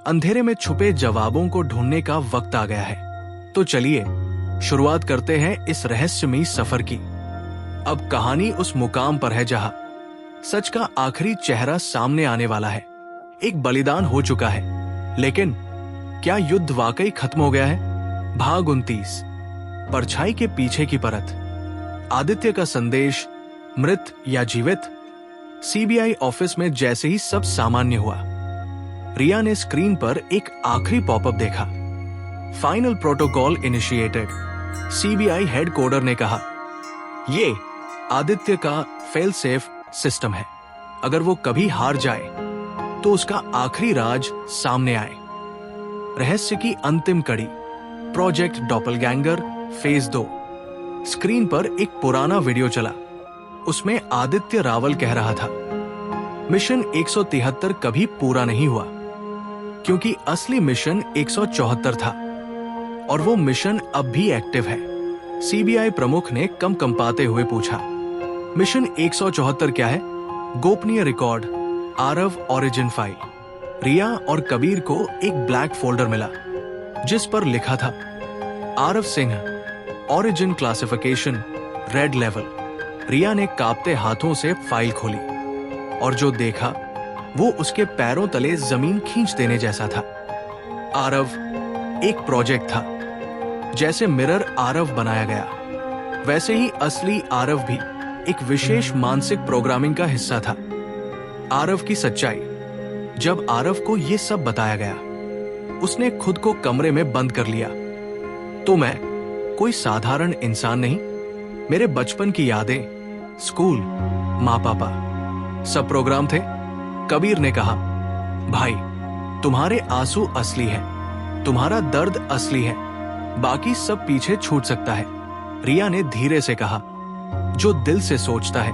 अंधेरे में छुपे जवाबों को ढूंढने का वक्त आ गया है। तो चलिए शुरुआत करते हैं इस रहस्यमयी सफर की। अब कहानी उस मुकाम पर है जहां सच का आखिरी चेहरा सामने आने वाला है। एक बलिदान हो चुका है, लेकिन क्या युद्ध वाकई खत्म हो गया है? भाग 29, परछाई के पीछे की परत। आदित्य का संदेश, मृत या जीवित? सीबीआई ऑफिस में जैसे ही सब सामान्य हुआ, रिया ने स्क्रीन पर एक आखिरी पॉपअप देखा। Final protocol initiated. CBI head coder ने कहा, ये आदित्य का फेल सेफ सिस्टम है। अगर वो कभी हार जाए तो उसका आखिरी राज सामने आए। रहस्य की अंतिम कड़ी, प्रोजेक्ट डॉपलगैंगर फेज 2। स्क्रीन पर एक पुराना वीडियो चला। उसमें आदित्य रावल कह रहा था, मिशन 173 कभी पूरा नहीं हुआ, क्योंकि असली मिशन 174 था और वो मिशन अब भी एक्टिव है। सीबीआई प्रमुख ने कंपाते हुए पूछा, मिशन 174 क्या है? गोपनीय रिकॉर्ड, आरव ओरिजिन फाइल। रिया और कबीर को एक ब्लैक फोल्डर मिला जिस पर लिखा था, Aarav Singh, origin classification red level. Riya ने कांपते हाथों से फाइल खोली और जो देखा वो उसके पैरों तले जमीन खींच देने जैसा था। आरव एक प्रोजेक्ट था। जैसे मिरर आरव बनाया गया, वैसे ही असली आरव भी एक विशेष मानसिक प्रोग्रामिंग का हिस्सा था। आरव की सच्चाई। जब आरव को यह सब बताया गया, उसने खुद को कमरे में बंद कर लिया। तो मैं कोई साधारण इंसान नहीं, मेरे बचपन की यादें, स्कूल, माँ पापा, सब प्रोग्राम थे। कबीर ने कहा, भाई तुम्हारे आंसू असली हैं, तुम्हारा दर्द असली है, बाकी सब पीछे छूट सकता है। रिया ने धीरे से कहा, जो दिल से सोचता है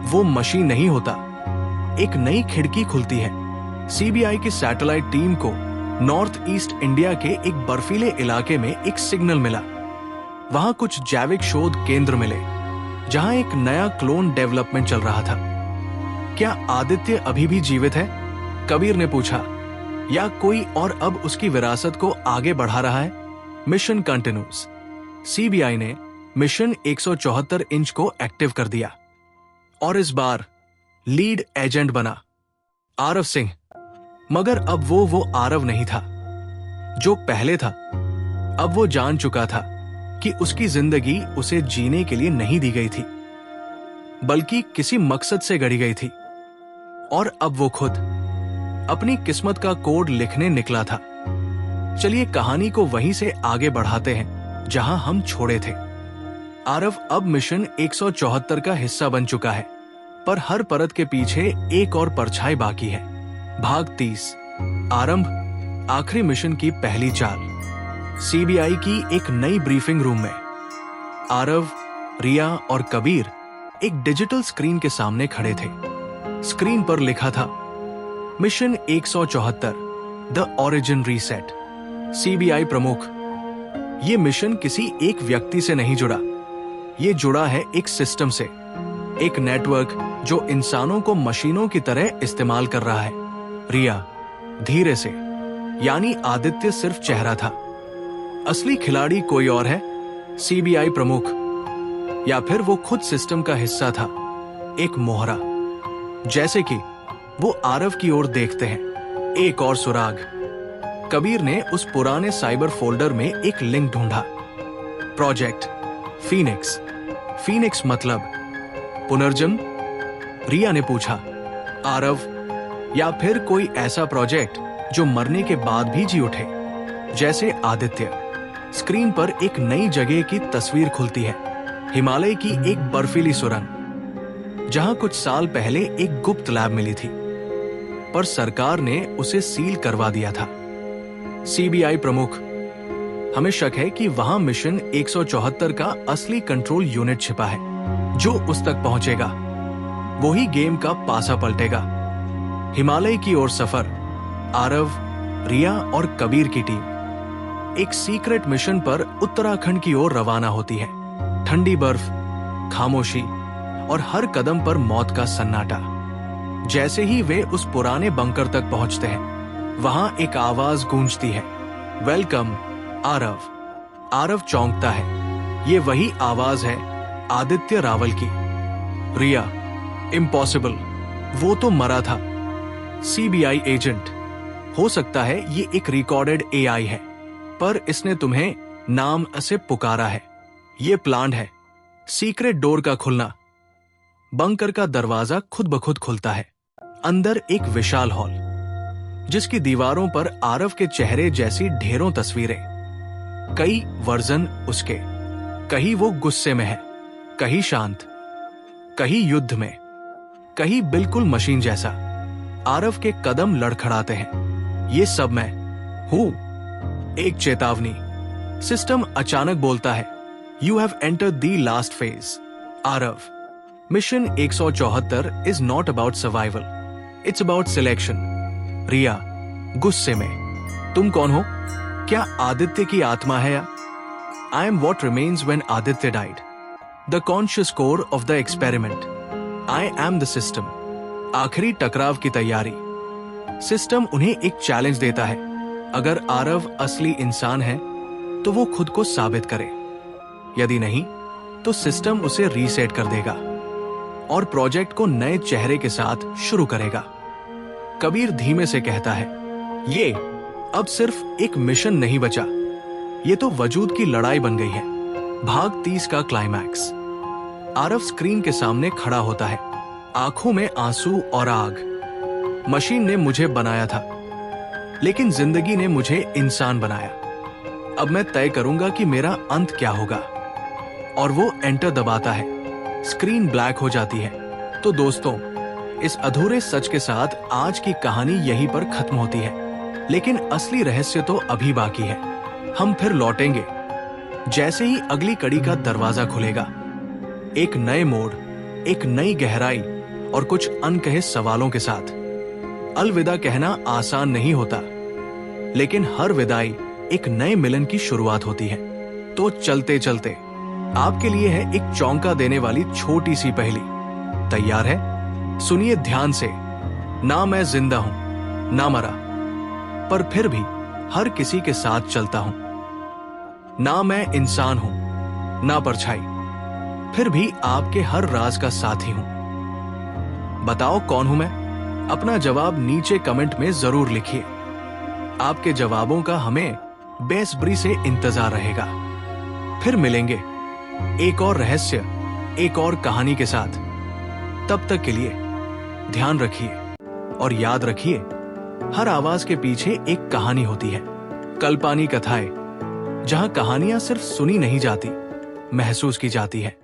वो मशीन नहीं होता। एक नई खिड़की खुलती है। सीबीआई की सैटेलाइट टीम को नॉर्थ ईस्ट इंडिया के एक बर्फीले इलाके में एक सिग्नल मिला। वहां कुछ जैविक शोध केंद्र मिले जहां एक नया क्लोन डेवलपमेंट चल रहा था। क्या आदित्य अभी भी जीवित है? कबीर ने पूछा, या कोई और अब उसकी विरासत को आगे बढ़ा रहा है? Mission continues. सीबीआई ने मिशन 174 इंच को एक्टिव कर दिया और इस बार लीड एजेंट बना आरव सिंह। मगर अब वो आरव नहीं था जो पहले था। अब वो जान चुका था कि उसकी जिंदगी उसे जीने के लिए नहीं दी गई थी, बल्कि किसी मकसद से गढ़ी गई थी। और अब वो खुद अपनी किस्मत का कोड लिखने निकला था। चलिए कहानी को वहीं से आगे बढ़ाते हैं जहां हम छोड़े थे। आरव अब मिशन 174 का हिस्सा बन चुका है, पर हर परत के पीछे एक और परछाई बाकी है। भाग 30, आरंभ, आखिरी मिशन की पहली चाल। सीबीआई की एक नई ब्रीफिंग रूम में आरव, रिया और कबीर एक डिजिटल स्क्रीन के सामने खड़े थे। स्क्रीन पर लिखा था, mission 174, the origin reset. CBI प्रमुख, ये मिशन किसी एक व्यक्ति से नहीं जुड़ा, ये जुड़ा है एक सिस्टम से, एक नेटवर्क जो इंसानों को मशीनों की तरह इस्तेमाल कर रहा है। रिया धीरे से, यानी आदित्य सिर्फ चेहरा था, असली खिलाड़ी कोई और है? सीबीआई प्रमुख, या फिर वो खुद सिस्टम का हिस्सा था, एक मोहरा। जैसे कि वो आरव की ओर देखते हैं। एक और सुराग। कबीर ने उस पुराने साइबर फोल्डर में एक लिंक ढूंढा, प्रोजेक्ट फीनिक्स। फीनिक्स मतलब पुनर्जन्म? रिया ने पूछा, आरव, या फिर कोई ऐसा प्रोजेक्ट जो मरने के बाद भी जी उठे, जैसे आदित्य। स्क्रीन पर एक नई जगह की तस्वीर खुलती है, हिमालय की एक बर्फीली सुरंग, जहां कुछ साल पहले एक गुप्त लैब मिली थी, पर सरकार ने उसे सील करवा दिया था। सीबीआई प्रमुख, हमें शक है कि वहां मिशन 174 का असली कंट्रोल यूनिट छिपा है। जो उस तक पहुंचेगा वही गेम का पासा पलटेगा। हिमालय की ओर सफर। आरव, रिया और कबीर की टीम एक सीक्रेट मिशन पर उत्तराखंड की ओर रवाना होती है। ठंडी बर्फ, खामोशी और हर कदम पर मौत का सन्नाटा। जैसे ही वे उस पुराने बंकर तक पहुंचते हैं, वहां एक आवाज गूंजती है, वेलकम आरव। आरव चौंकता है। ये वही आवाज है आदित्य रावल की। रिया, इम्पॉसिबल, वो तो मरा था। सीबीआई एजेंट, हो सकता है ये एक रिकॉर्डेड एआई है, पर इसने तुम्हें नाम से पुकारा है। ये प्लान है। सीक्रेट डोर का खुलना। बंकर का दरवाजा खुद ब खुद खुलता है। अंदर एक विशाल हॉल, जिसकी दीवारों पर आरव के चेहरे जैसी ढेरों तस्वीरें। कई वर्जन उसके। कहीं वो गुस्से में है, कहीं शांत, कहीं युद्ध में, कहीं बिल्कुल मशीन जैसा। आरव के कदम लड़खड़ाते हैं। ये सब मैं हूं। एक चेतावनी। सिस्टम अचानक बोलता है, you have entered the last phase. Aarav, mission 174 is not about survival, it's about selection. Riya, गुस्से में, तुम कौन हो? क्या आदित्य की आत्मा है या? I am what remains when Aditya died, the conscious core of the experiment. I am the system. आखिरी टकराव की तैयारी। सिस्टम उन्हें एक चैलेंज देता है, अगर आरव असली इंसान है तो वो खुद को साबित करे। यदि नहीं तो सिस्टम उसे रीसेट कर देगा और प्रोजेक्ट को नए चेहरे के साथ शुरू करेगा। कबीर धीमे से कहता है, ये अब सिर्फ एक मिशन नहीं बचा, ये तो वजूद की लड़ाई बन गई है। भाग 30 का क्लाइमैक्स। आरव स्क्रीन के सामने खड़ा होता है, आंखों में आंसू और आग। मशीन ने मुझे बनाया था, लेकिन जिंदगी ने मुझे इंसान बनाया। अब मैं तय करूंगा कि मेरा अंत क्या होगा। और वो एंटर दबाता है। स्क्रीन ब्लैक हो जाती है। तो दोस्तों, इस अधूरे सच के साथ आज की कहानी यहीं पर खत्म होती है, लेकिन असली रहस्य तो अभी बाकी है। हम फिर लौटेंगे जैसे ही अगली कड़ी का दरवाजा खुलेगा। एक नए मोड़, एक नई गहराई और कुछ अनकहे सवालों के साथ। अलविदा कहना आसान नहीं होता, लेकिन हर विदाई एक नए मिलन की शुरुआत होती है। तो चलते चलते आपके लिए है एक चौंका देने वाली छोटी सी पहेली। तैयार है? सुनिए ध्यान से। ना मैं जिंदा हूं, ना मरा, पर फिर भी हर किसी के साथ चलता हूं। ना मैं इंसान हूं, ना परछाई, फिर भी आपके हर राज का साथी हूं। बताओ कौन हूं मैं? अपना जवाब नीचे कमेंट में जरूर लिखिए। आपके जवाबों का हमें बेसब्री से इंतजार रहेगा। फिर मिलेंगे एक और रहस्य, एक और कहानी के साथ। तब तक के लिए ध्यान रखिए और याद रखिए, हर आवाज के पीछे एक कहानी होती है। कल्पानी कथाएं, जहां कहानियां सिर्फ सुनी नहीं जाती, महसूस की जाती है।